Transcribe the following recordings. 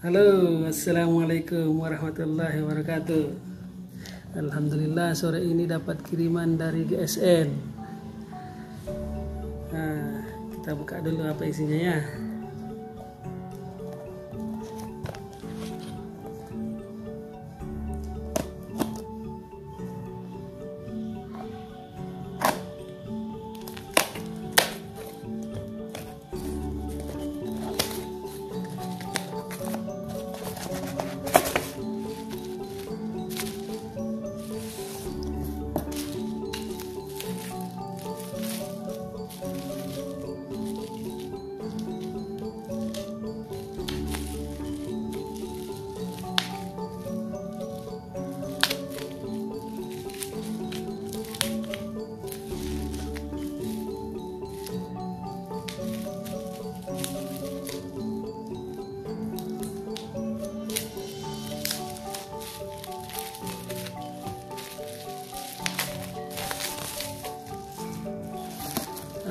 Halo, assalamualaikum warahmatullahi wabarakatuh. Alhamdulillah sore ini dapat kiriman dari GSN. Nah, kita buka dulu apa isinya ya.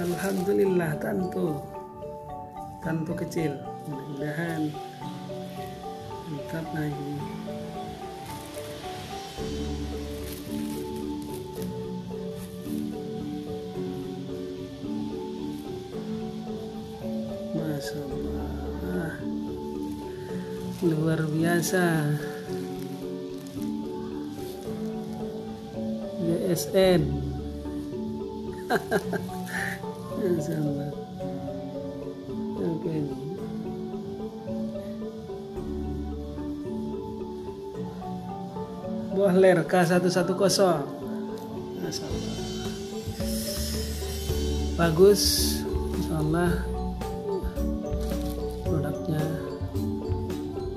Alhamdulillah tantu kecil, mudah-mudahan mantap lagi. Masya Allah, luar biasa. GSN. Sama apa ini? Buah ler K110. Masya Allah. Bagus, Masya Allah. Produknya,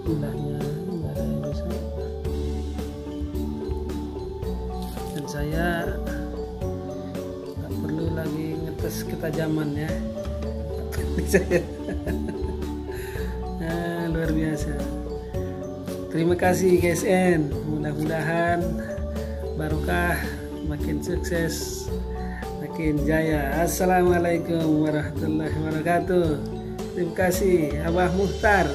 indahnya, nggak ada yang rusak. Dan saya perlu lagi ngetes ketajaman ya. Nah, luar biasa. Terima kasih GSN, mudah-mudahan barokah, makin sukses, makin jaya. Assalamualaikum warahmatullahi wabarakatuh. Terima kasih Abah Muhtar.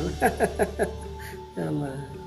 Ya Allah.